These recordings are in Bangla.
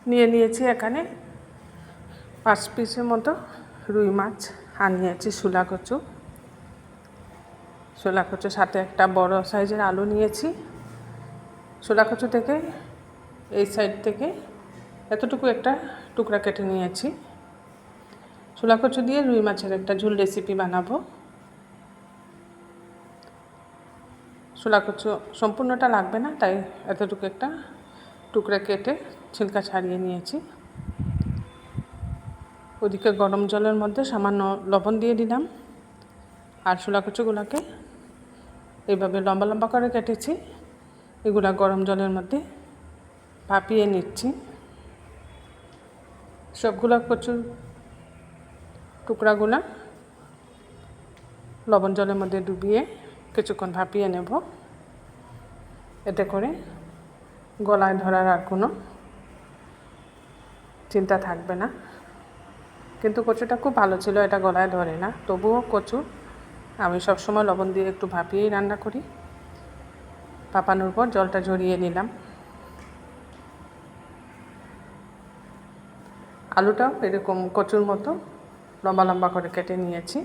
নিয়েছি এখানে 5 পিসের মতো রুই মাছ, আর নিয়েছি শোলা কচু। শোলা কচুর সাথে একটা বড় সাইজের আলু নিয়েছি। শোলা কচু থেকে এই সাইড থেকে এতটুকু একটা টুকরা কেটে নিয়েছি। শোলা কচু দিয়ে রুই মাছের একটা ঝোল রেসিপি বানাবো। শোলা কচু সম্পূর্ণটা লাগবে না, তাই এতটুকু একটা টুকরা কেটে ছিলকা ছাড়িয়ে নিয়েছি। ওদিকে গরম জলের মধ্যে সামান্য লবণ দিয়ে দিলাম, আর শোলা কচুগুলোকে এইভাবে লম্বা লম্বা করে কেটেছি, এগুলা গরম জলের মধ্যে ভাপিয়ে নিচ্ছি। সবগুলো কচুর টুকরাগুলা লবণ জলের মধ্যে ডুবিয়ে কিছুক্ষণ ভাপিয়ে নেব। এতে করে গলায় ধরার আর কোনো চিন্তা থাকবে না। কিন্তু কচুটা খুব ভালো ছিল, এটা গলায় ধরে না। তবুও কচু আমি সবসময় লবণ দিয়ে একটু ভাপিয়েই রান্না করি। ভাপানোর পর জলটা ঝরিয়ে নিলাম। আলুটাও এরকম কচুর মতো লম্বা লম্বা করে কেটে নিয়েছি।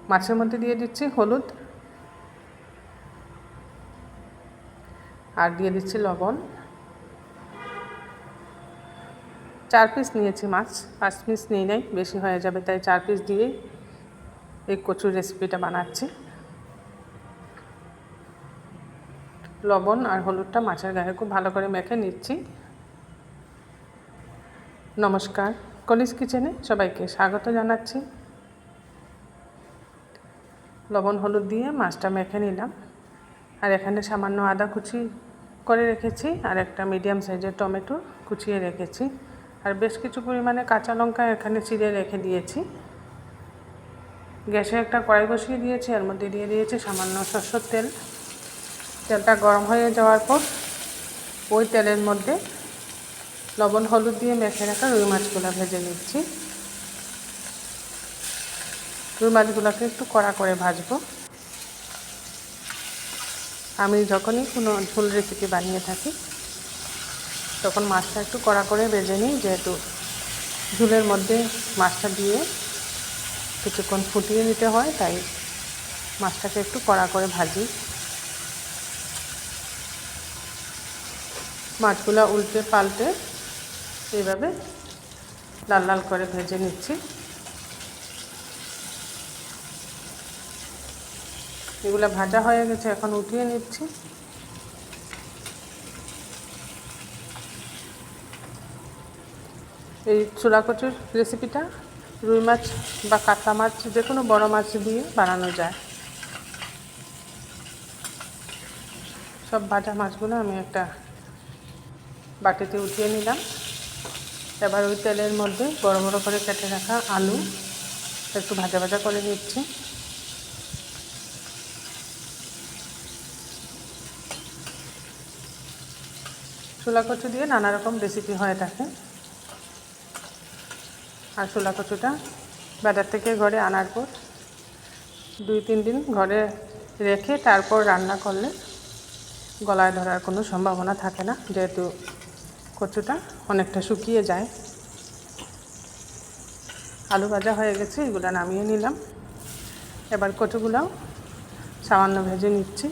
মাছের মধ্যে দিয়ে দিচ্ছি হলুদ, আর দিয়ে দিচ্ছি লবণ। 4 পিস নিয়েছি মাছ, 5 পিস নিয়ে নেই, বেশি হয়ে যাবে, তাই 4 পিস দিয়েই এই কচুর রেসিপিটা বানাচ্ছি। লবণ আর হলুদটা মাছের গায়ে খুব ভালো করে মেখে নিচ্ছি। নমস্কার, কলিজ কিচেনে সবাইকে স্বাগত জানাচ্ছি। লবণ হলুদ দিয়ে মাছটা মেখে নিলাম, আর এখানে সামান্য আদা কুচি করে রেখেছি, আর একটা মিডিয়াম সাইজের টমেটো কুচিয়ে রেখেছি, আর বেশ কিছু পরিমাণে কাঁচা লঙ্কা এখানে চিড়ে রেখে দিয়েছি। গ্যাসে একটা কড়াই বসিয়ে দিয়েছি, এর মধ্যে দিয়ে দিয়েছি সামান্য সরষের তেল। তেলটা গরম হয়ে যাওয়ার পর ওই তেলের মধ্যে লবণ হলুদ দিয়ে মেখে রাখা রুই মাছগুলো ভেজে নিচ্ছি। রুই মাছগুলোকে একটু কড়া করে ভাজবো। আমি যখনই কোনো ঝোল রেসিপি বানিয়ে থাকি তখন মাছটা একটু কড়া করে ভেজে নিই, যেহেতু ঝোলের মধ্যে মাছটা দিয়ে কিছুক্ষণ ফুটিয়ে নিতে হয়, তাই মাছটাকে একটু কড়া করে ভাজি। মাছগুলো উল্টে পাল্টে এইভাবে লাল লাল করে ভেজে নিচ্ছি। এগুলো ভাজা হয়ে গেছে, এখন উঠিয়ে নিচ্ছি। এই ছোলা কচুর রেসিপিটা রুই মাছ বা কাতলা মাছ, যে কোনো বড় মাছ দিয়ে বানানো যায়। সব ভাজা মাছগুলো আমি একটা বাটিতে উঠিয়ে নিলাম। এবার ওই তেলের মধ্যে বড় বড় করে কেটে রাখা আলু একটু ভাজা ভাজা করে নিচ্ছি। ছোলা কচু দিয়ে নানা রকম রেসিপি হয়ে থাকে, আর ছোলা কচুটা বাজার থেকে ঘরে আনার পর 2-3 দিন ঘরে রেখে তারপর রান্না করলে গলায় ধরার কোনো সম্ভাবনা থাকে না, যেহেতু কচুটা অনেকটা শুকিয়ে যায়। আলু ভাজা হয়ে গেছে, এগুলো নামিয়ে নিলাম। এবার কচুগুলোও সামান্য ভেজে নিচ্ছি।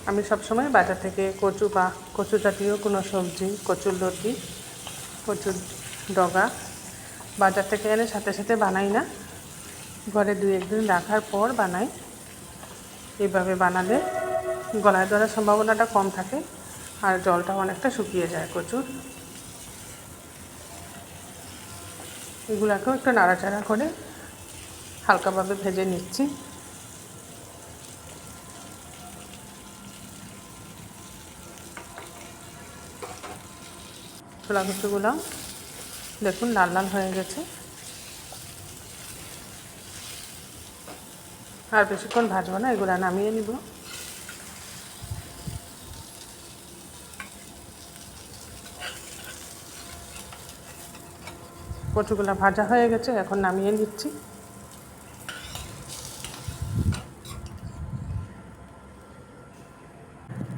আমি সবসময় বাজার থেকে কচু বা কচু জাতীয় কোনো সবজি, কচুর লতি, কচুর ডগা বাজার থেকে এনে সাথে সাথে বানাই না, ঘরে 2-1 দিন রাখার পর বানাই। এইভাবে বানালে গলায় ধরার সম্ভাবনাটা কম থাকে, আর জলটা অনেকটা শুকিয়ে যায় কচুর। এগুলোকেও একটু নাড়াচাড়া করে হালকাভাবে ভেজে নিচ্ছি। ছোলা কচুগুলো দেখুন লাল লাল হয়ে গেছে। আর বেশিক্ষণ ভাজবো না, এগুলো নামিয়ে নিব। কচুগুলো ভাজা হয়ে গেছে, এখন নামিয়ে নিচ্ছি।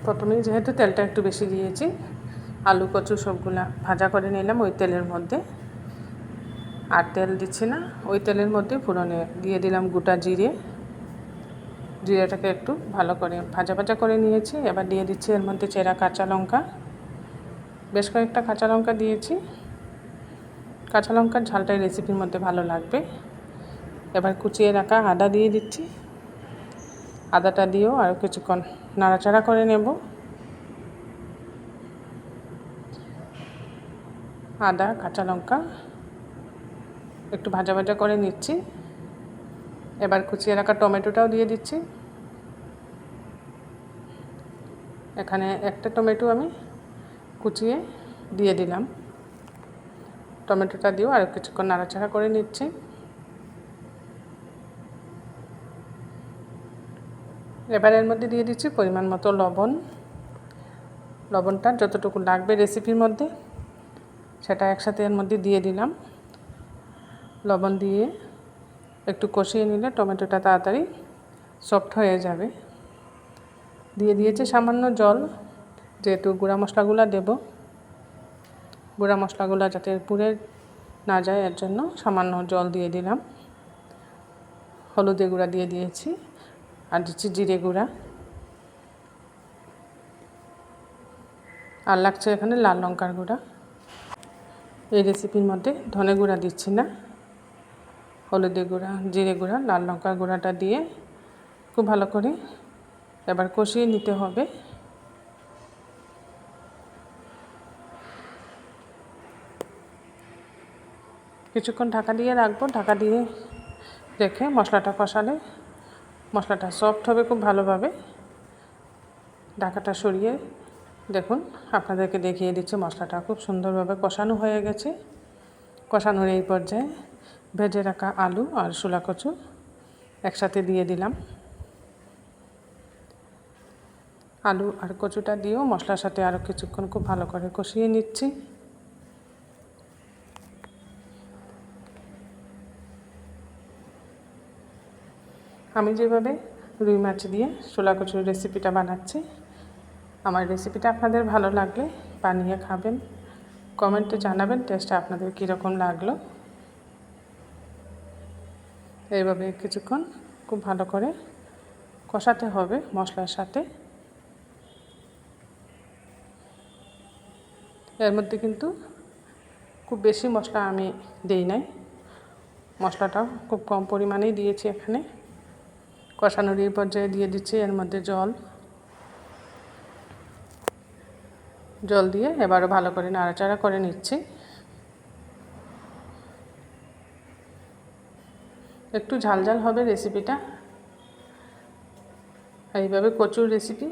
প্রথমেই যেহেতু তেলটা একটু বেশি দিয়েছি, আলু কচু সবগুলা ভাজা করে নিলাম ওই তেলের মধ্যে। আর তেল দিচ্ছি না, ওই তেলের মধ্যে ফোড়নে দিয়ে দিলাম গোটা জিরে। জিরেটাকে একটু ভালো করে ভাজা ভাজা করে নিয়েছি। এবার দিয়ে দিচ্ছি এর মধ্যে চেরা কাঁচা লঙ্কা, বেশ কয়েকটা কাঁচা লঙ্কা দিয়েছি। কাঁচা লঙ্কার ঝালটা এই রেসিপির মধ্যে ভালো লাগবে। এবার কুচিয়ে রাখা আদা দিয়ে দিচ্ছি। আদাটা দিয়েও আরও কিছুক্ষণ নাড়াচাড়া করে নেব। আদা কাঁচা লঙ্কা একটু ভাজা ভাজা করে নিচ্ছি। এবার কুচিয়ে রাখা টমেটোটাও দিয়ে দিচ্ছি। এখানে একটা টমেটো আমি কুচিয়ে দিয়ে দিলাম। টমেটোটা দিয়েও আরও কিছুক্ষণ নাড়াচাড়া করে নিচ্ছি। এবার এর মধ্যে দিয়ে দিচ্ছি পরিমাণ মতো লবণ। লবণটা যতটুকু লাগবে রেসিপির মধ্যে সেটা একসাথে এর মধ্যে দিয়ে দিলাম। লবণ দিয়ে একটু কষিয়ে নিলে টমেটোটা তাড়াতাড়ি সফট হয়ে যাবে। দিয়ে দিয়েছি সামান্য জল, যেহেতু গুঁড়া মশলাগুলো দেব, গুঁড়া মশলাগুলো যাতে পুড়ে না যায় এর জন্য সামান্য জল দিয়ে দিলাম। হলুদের গুঁড়া দিয়ে দিয়েছি, আর দিচ্ছি জিরে গুঁড়া, আর লাগছে এখানে লাল লঙ্কার গুঁড়া। এই রেসিপির মধ্যে ধনে গুঁড়া দিচ্ছি না। হলুদের গুঁড়া, জিরে গুঁড়া, লাল লঙ্কার গুঁড়াটা দিয়ে খুব ভালো করে এবার কষিয়ে নিতে হবে। কিছুক্ষণ ঢাকা দিয়ে রাখবো। ঢাকা দিয়ে রেখে মশলাটা কষালে মশলাটা সফট হবে খুব ভালোভাবে। ঢাকাটা সরিয়ে দেখুন, আপনাদেরকে দেখিয়ে দিচ্ছি মশলাটা খুব সুন্দরভাবে কষানো হয়ে গেছে। কষানোর এই পর্যায়ে ভেজে রাখা আলু আর শোলা কচু একসাথে দিয়ে দিলাম। আলু আর কচুটা দিয়েও মশলার সাথে আরও কিছুক্ষণ খুব ভালো করে কষিয়ে নিচ্ছি। আমি যেভাবে রুই মাছ দিয়ে শোলা কচুর রেসিপিটা বানাচ্ছি, আমার রেসিপিটা আপনাদের ভালো লাগলে বানিয়ে খাবেন, কমেন্টে জানাবেন টেস্টটা আপনাদের কীরকম লাগলো। এইভাবে কিছুক্ষণ খুব ভালো করে কষাতে হবে মশলার সাথে। এর মধ্যে কিন্তু খুব বেশি মশলা আমি দিই নাই, মশলাটাও খুব কম পরিমাণেই দিয়েছি এখানে। কষানোর এই পর্যায়ে দিয়ে দিচ্ছি এর মধ্যে জল দিয়ে এবারও ভালো করে নাড়াচাড়া করে নিচ্ছি। একটু ঝাল ঝাল হবে রেসিপিটা। এইভাবে কচুর রেসিপি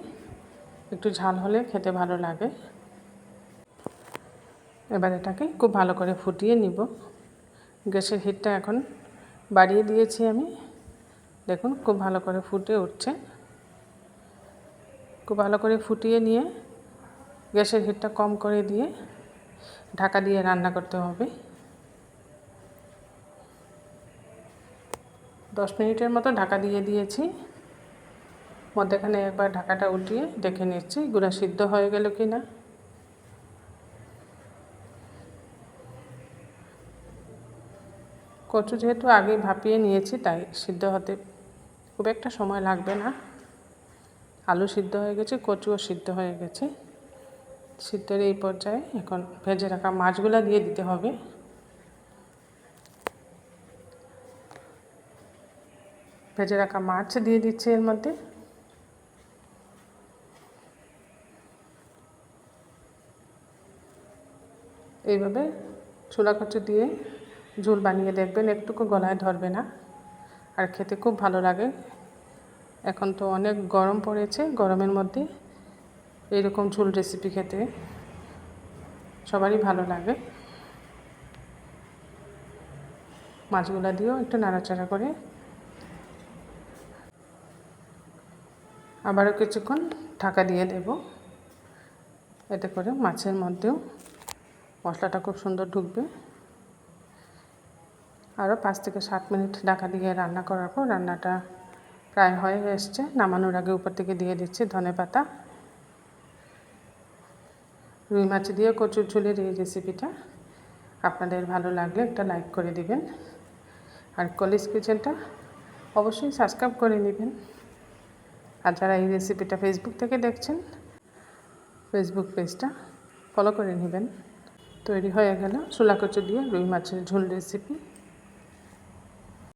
একটু ঝাল হলে খেতে ভালো লাগে। এবার এটাকে খুব ভালো করে ফুটিয়ে নিব। গ্যাসের হিটটা এখন বাড়িয়ে দিয়েছি আমি। দেখুন খুব ভালো করে ফুটে উঠছে। খুব ভালো করে ফুটিয়ে নিয়ে গ্যাসের হিটটা কম করে দিয়ে ঢাকা দিয়ে রান্না করতে হবে। 10 মিনিটের মতো ঢাকা দিয়ে দিয়েছি। মধ্যেখানে একবার ঢাকাটা উঠিয়ে দেখে নিচ্ছি গুঁড়া সিদ্ধ হয়ে গেল কি না। কচু যেহেতু আগে ভাপিয়ে নিয়েছি তাই সিদ্ধ হতে খুব একটা সময় লাগবে না। আলু সিদ্ধ হয়ে গেছে, কচুও সিদ্ধ হয়ে গেছে। সিদ্ধের এই পর্যায়ে এখন ভেজে রাখা মাছগুলো দিয়ে দিতে হবে। ভেজে রাখা মাছ দিয়ে দিচ্ছি এর মধ্যে। এইভাবে ছোলা কচু দিয়ে ঝোল বানিয়ে দেখবেন, একটুকু গলায় ধরবে না, আর খেতে খুব ভালো লাগে। এখন তো অনেক গরম পড়েছে, গরমের মধ্যে এইরকম ঝোল রেসিপি খেতে সবারই ভালো লাগে। মাছগুলা দিয়েও একটু নাড়াচাড়া করে আবারও কিছুক্ষণ ঢাকা দিয়ে দেব। এতে করে মাছের মধ্যেও মশলাটা খুব সুন্দর ঢুকবে। আরও 5 থেকে 7 মিনিট ঢাকা দিয়ে রান্না করার পর রান্নাটা প্রায় হয়ে এসছে। নামানোর আগে উপর থেকে দিয়ে দিচ্ছি ধনেপাতা। রুই মাছ দিয়ে কচুর ঝোলের এই রেসিপিটা আপনাদের ভালো লাগলে একটা লাইক করে দিবেন, আর কলিজ কিচেনটা অবশ্যই সাবস্ক্রাইব করে নেবেন। আর যারা এই রেসিপিটা ফেসবুক থেকে দেখছেন, ফেসবুক পেজটা ফলো করে নেবেন। তৈরি হয়ে গেল ছোলা কচু দিয়ে রুই মাছের ঝোল রেসিপি।